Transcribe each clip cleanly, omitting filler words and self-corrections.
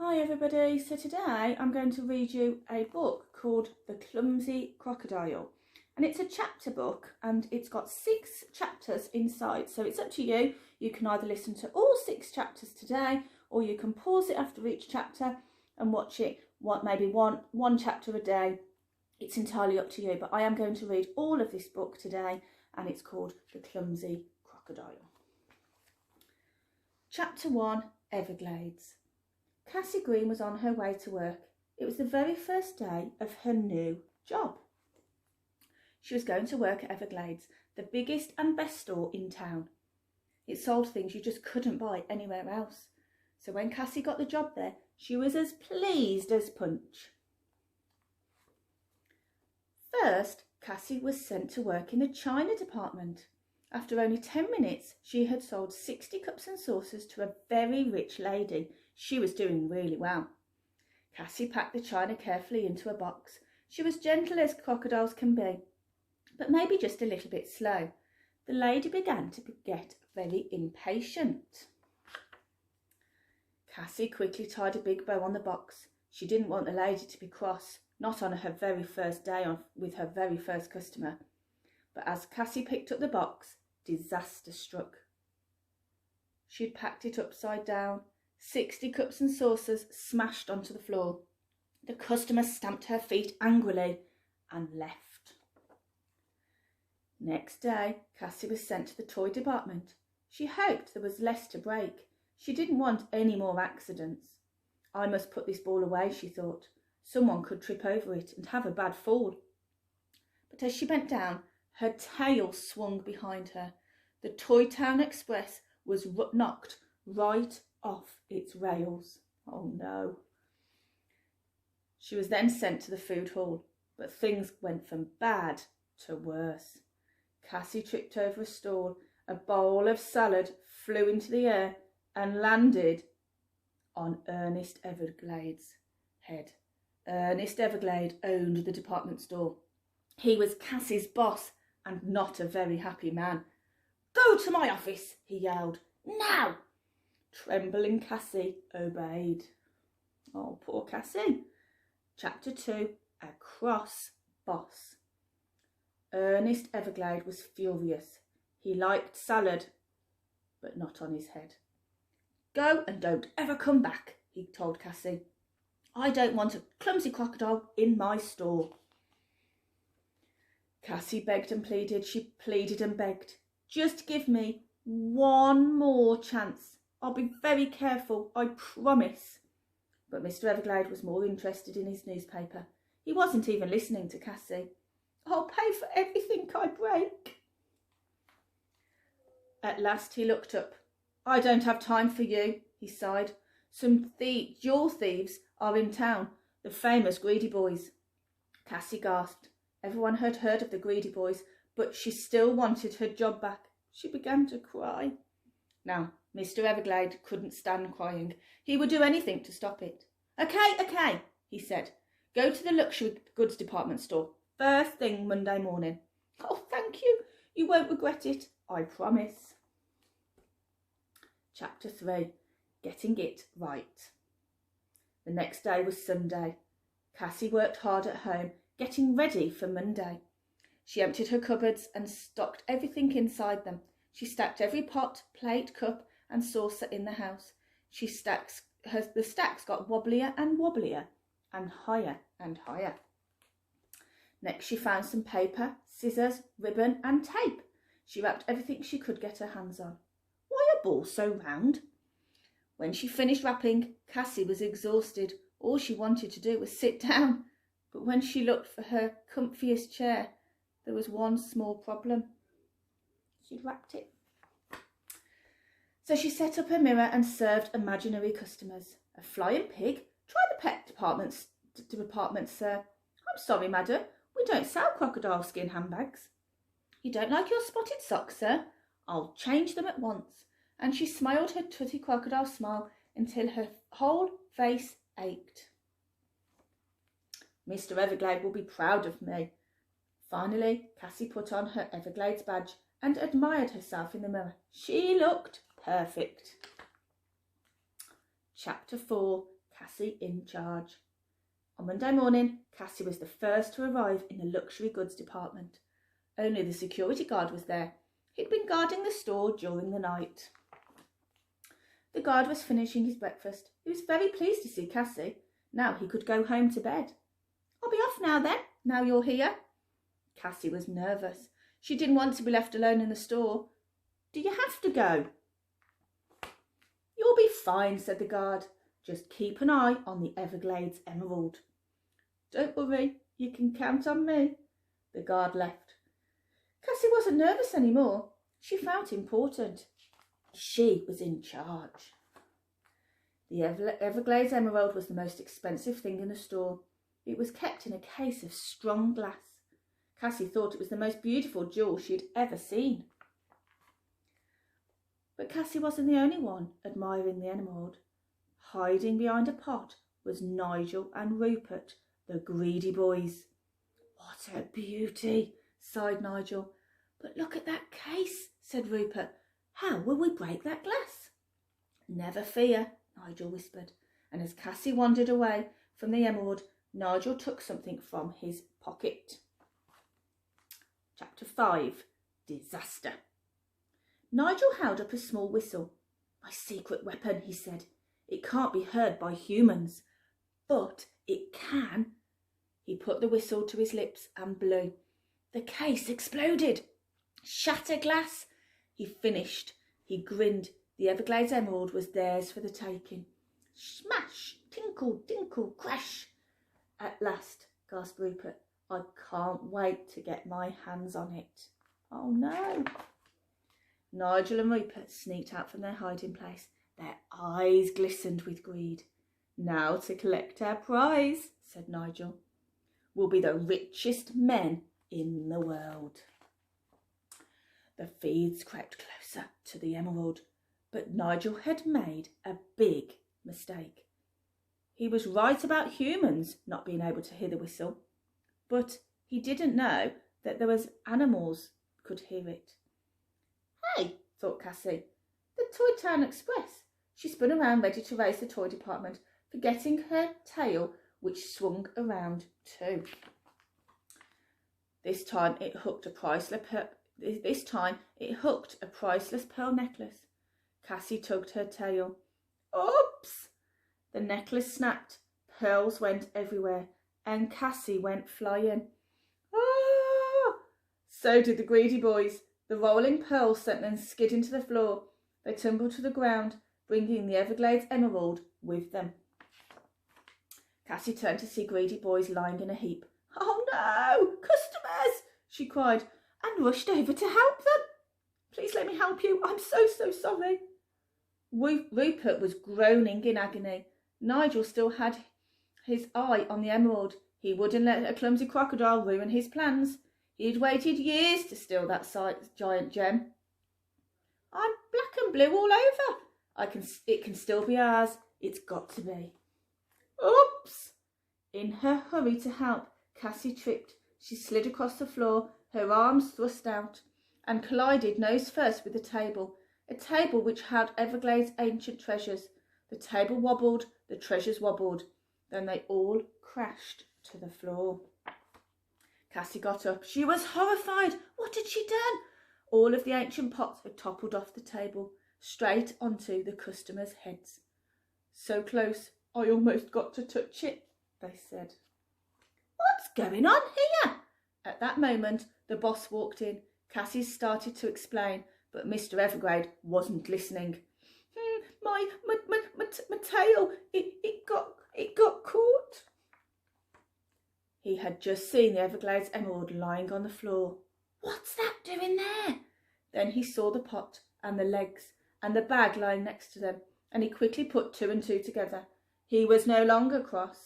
Hi everybody, so today I'm going to read you a book called The Clumsy Crocodile, and it's a chapter book and it's got 6 chapters inside, so it's up to you. You can either listen to all 6 chapters today or you can pause it after each chapter and watch it maybe one chapter a day. It's entirely up to you, but I am going to read all of this book today and it's called The Clumsy Crocodile. Chapter 1, Everglades. Cassie Green was on her way to work. It was the very first day of her new job. She was going to work at Everglades, the biggest and best store in town. It sold things you just couldn't buy anywhere else. So when Cassie got the job there, she was as pleased as Punch. First, Cassie was sent to work in the china department. After only 10 minutes, she had sold 60 cups and saucers to a very rich lady. She was doing really well. Cassie packed the china carefully into a box. She was gentle as crocodiles can be, but maybe just a little bit slow. The lady began to get very impatient. Cassie quickly tied a big bow on the box. She didn't want the lady to be cross, not on her very first day with her very first customer. But as Cassie picked up the box, disaster struck. She had packed it upside down. 60 cups and saucers smashed onto the floor. The customer stamped her feet angrily and left. Next day, Cassie was sent to the toy department. She hoped there was less to break. She didn't want any more accidents. I must put this ball away, she thought. Someone could trip over it and have a bad fall. But as she bent down, her tail swung behind her. The Toy Town Express was knocked right off its rails. Oh no. She was then sent to the food hall, but things went from bad to worse. Cassie tripped over a stall. A bowl of salad flew into the air and landed on Ernest Everglade's head. Ernest Everglade owned the department store. He was Cassie's boss and not a very happy man. "Go to my office," he yelled. "Now!" Trembling Cassie obeyed. Oh, poor Cassie. Chapter 2, A Cross Boss. Ernest Everglade was furious. He liked salad, but not on his head. "Go and don't ever come back," he told Cassie. "I don't want a clumsy crocodile in my store." Cassie begged and pleaded. She pleaded and begged. "Just give me one more chance. I'll be very careful, I promise." But Mr. Everglade was more interested in his newspaper. He wasn't even listening to Cassie. "I'll pay for everything I break." At last he looked up. "I don't have time for you," he sighed. "Some jewel thieves are in town, the famous Greedy Boys." Cassie gasped. Everyone had heard of the Greedy Boys, but she still wanted her job back. She began to cry. Now, Mr. Everglade couldn't stand crying. He would do anything to stop it. Okay, he said. "Go to the luxury goods department store first thing Monday morning." "Oh, thank you. You won't regret it, I promise." Chapter 3, Getting It Right. The next day was Sunday. Cassie worked hard at home, getting ready for Monday. She emptied her cupboards and stocked everything inside them. She stacked every pot, plate, cup and saucer in the house. The stacks got wobblier and wobblier and higher and higher. Next she found some paper, scissors, ribbon and tape. She wrapped everything she could get her hands on. Why are balls so round? When she finished wrapping, Cassie was exhausted. All she wanted to do was sit down. But when she looked for her comfiest chair, there was one small problem. She'd wrapped it. So she set up her mirror and served imaginary customers. "A flying pig? Try the pet department, sir." "I'm sorry, madam, we don't sell crocodile skin handbags." "You don't like your spotted socks, sir? I'll change them at once." And she smiled her tutty crocodile smile until her whole face ached. "Mr. Everglade will be proud of me." Finally, Cassie put on her Everglades badge and admired herself in the mirror. She looked perfect. Chapter 4, Cassie in charge. On Monday morning, Cassie was the first to arrive in the luxury goods department. Only the security guard was there. He'd been guarding the store during the night. The guard was finishing his breakfast. He was very pleased to see Cassie. Now he could go home to bed. "I'll be off now then, now you're here." Cassie was nervous. She didn't want to be left alone in the store. "Do you have to go?" "You'll be fine," said the guard. "Just keep an eye on the Everglades emerald." "Don't worry, you can count on me." The guard left. Cassie wasn't nervous anymore. She felt important. She was in charge. The Everglades emerald was the most expensive thing in the store. It was kept in a case of strong glass. Cassie thought it was the most beautiful jewel she had ever seen. But Cassie wasn't the only one admiring the emerald. Hiding behind a pot was Nigel and Rupert, the greedy boys. "What a beauty," sighed Nigel. "But look at that case," said Rupert. "How will we break that glass?" "Never fear," Nigel whispered, and as Cassie wandered away from the emerald, Nigel took something from his pocket. Chapter 5. Disaster. Nigel held up a small whistle. "My secret weapon," he said. "It can't be heard by humans, but it can." He put the whistle to his lips and blew. The case exploded. "Shatter glass," he finished. He grinned. The Everglades emerald was theirs for the taking. Smash, tinkle, dinkle, crash. "At last," gasped Rupert. "I can't wait to get my hands on it." "Oh no." Nigel and Rupert sneaked out from their hiding place. Their eyes glistened with greed. "Now to collect our prize," said Nigel. "We'll be the richest men in the world." The thieves crept closer to the emerald, but Nigel had made a big mistake. He was right about humans not being able to hear the whistle, but he didn't know that there was animals could hear it. "Hey," thought Cassie, "the Toy Town Express." She spun around ready to race the toy department, forgetting her tail, which swung around too. This time it hooked a priceless pearl necklace. Cassie tugged her tail. Oops! The necklace snapped, pearls went everywhere, and Cassie went flying. Ah! So did the greedy boys. The rolling pearls sent them skidding to the floor. They tumbled to the ground, bringing the Everglades emerald with them. Cassie turned to see greedy boys lying in a heap. "Oh no! Customers!" she cried, and rushed over to help them. "Please let me help you. I'm so sorry." Rupert was groaning in agony. Nigel still had his eye on the emerald. He wouldn't let a clumsy crocodile ruin his plans. He'd waited years to steal that giant gem. "I'm black and blue all over. It can still be ours. It's got to be." Oops! In her hurry to help, Cassie tripped. She slid across the floor, her arms thrust out, and collided nose first with a table which held Everglades' ancient treasures. The table wobbled, the treasures wobbled. Then they all crashed to the floor. Cassie got up. She was horrified. What had she done? All of the ancient pots had toppled off the table, straight onto the customers' heads. "So close, I almost got to touch it," they said. "What's going on here?" At that moment, the boss walked in. Cassie started to explain, but Mr. Everglade wasn't listening. My tail, it got caught." He had just seen the Everglades emerald lying on the floor. "What's that doing there?" Then he saw the pot and the legs and the bag lying next to them, and he quickly put two and two together. He was no longer a cross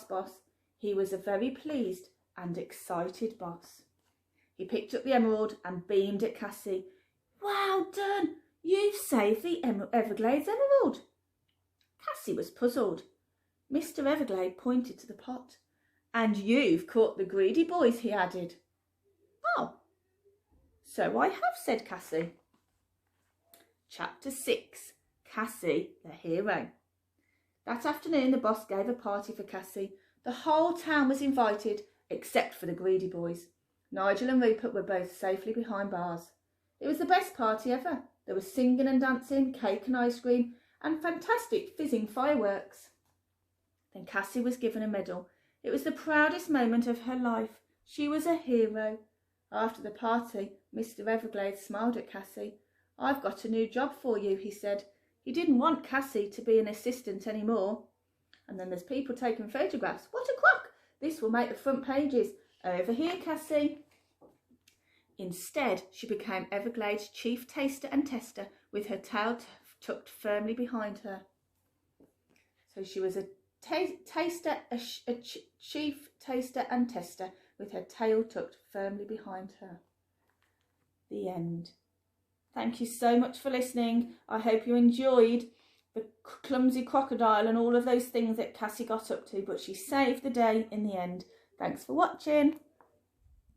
boss. He was a very pleased and excited boss. He picked up the emerald and beamed at Cassie. "Well done! You've saved the Everglades emerald." Cassie was puzzled. Mr. Everglade pointed to the pot. "And you've caught the greedy boys," he added. "Oh, so I have," said Cassie. Chapter 6. Cassie, the hero. That afternoon the boss gave a party for Cassie. The whole town was invited, except for the greedy boys. Nigel and Rupert were both safely behind bars. It was the best party ever. There was singing and dancing, cake and ice cream, and fantastic fizzing fireworks. Then Cassie was given a medal. It was the proudest moment of her life. She was a hero. After the party, Mr. Everglades smiled at Cassie. "I've got a new job for you," he said. He didn't want Cassie to be an assistant anymore. And then there's people taking photographs. What a crock! This will make the front pages. Over here, Cassie. Instead, she became Everglades' chief taster and tester, with her tail tucked firmly behind her. So she was a chief taster and tester, with her tail tucked firmly behind her. The end. Thank you so much for listening. I hope you enjoyed the clumsy crocodile and all of those things that Cassie got up to, but she saved the day in the end. Thanks for watching.